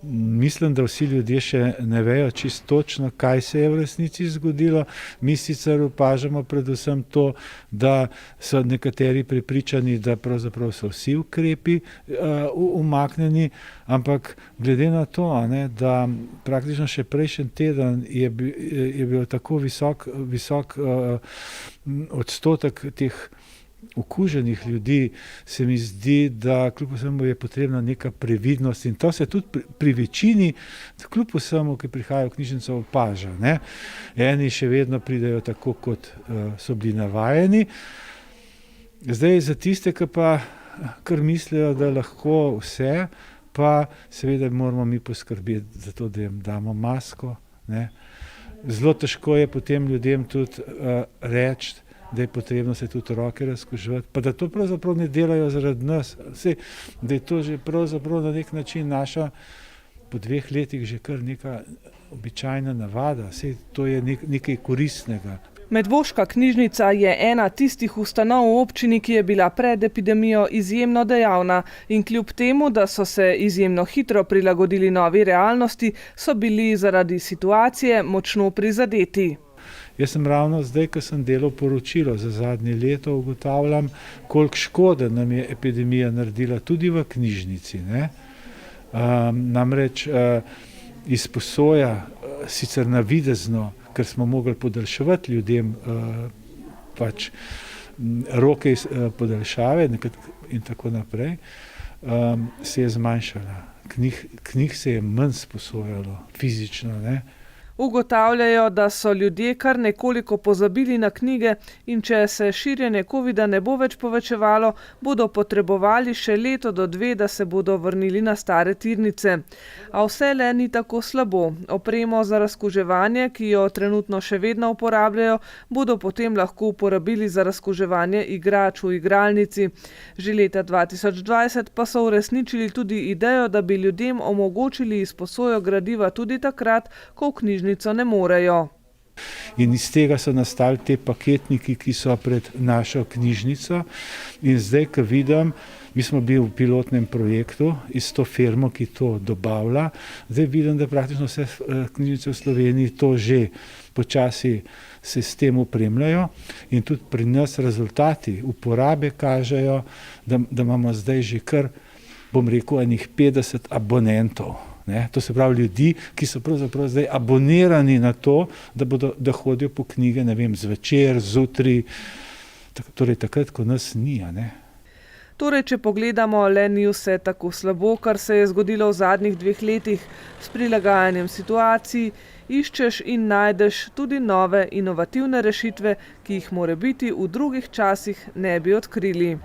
Mislim, da vsi ljudje še ne vejo čisto točno, kaj se je v resnici zgodilo. Mi sicer opažamo predvsem to, da so nekateri prepričani, da pravzaprav so vsi ukrepi umaknjeni, ampak glede na to, da praktično še prejšnji teden je bil tako visok odstotek teh okuženih ljudi, se mi zdi, da kljub vsemu je potrebna neka previdnost in to se tudi pri večini, kljub vsemu, ki prihajajo v knjižnico, opaža. Eni še vedno pridejo tako, kot so bili navajeni. Zdaj za tiste, ki pa kar mislijo, da lahko vse, pa seveda moramo mi poskrbeti za to, da jim damo masko. Zelo težko je potem ljudem tudi reči, da je potrebno se tudi roke razkuževati, pa da to pravzaprav ne delajo zaradi nas. Da je to že pravzaprav na nek način naša, po 2 letih že kar neka običajna navada. To je nekaj koristnega. Medvoška knjižnica je ena tistih ustanov v občini, ki je bila pred epidemijo izjemno dejavna in kljub temu, da so se izjemno hitro prilagodili novi realnosti, so bili zaradi situacije močno prizadeti. Jaz sem ravno zdaj, ko sem delal poročilo za zadnje leto, ugotavljam, koliko škode nam je epidemija naredila tudi v knjižnici. Namreč izposoja, sicer navidezno, ker smo mogli podaljševati ljudem roke podaljšave in tako naprej, se je zmanjšala. Knjig se je manj sposojalo fizično. Ugotavljajo, da so ljudje kar nekoliko pozabili na knjige in če se širjenje covida ne bo več povečevalo, bodo potrebovali še 1 do 2 leta, da se bodo vrnili na stare tirnice. A vse le ni tako slabo. Opremo za razkuževanje, ki jo trenutno še vedno uporabljajo, bodo potem lahko uporabili za razkuževanje igrač v igralnici. Že leta 2020 pa so uresničili tudi idejo, da bi ljudem omogočili izposojo gradiva tudi takrat, ko v knjižnici ne morejo. In iz tega so nastali te paketniki, ki so pred našo knjižnico. In zdaj, ko vidim, mi smo bili v pilotnem projektu s to firmo, ki to dobavlja, zdaj vidim, da praktično vse knjižnice v Sloveniji to že počasi se s tem opremljajo in tudi pri nas rezultati uporabe kažejo, da imamo zdaj že kar, bom rekel, enih 50 abonentov. To se pravi ljudi, ki so pravzaprav zdaj abonirani na to, da hodijo po knjige, zvečer, zjutraj, torej takrat, ko nas ni. Torej, če pogledamo, le ni vse tako slabo, kar se je zgodilo v zadnjih 2 letih. S prilagajanjem situaciji iščeš in najdeš tudi nove inovativne rešitve, ki jih morebiti v drugih časih ne bi odkrili.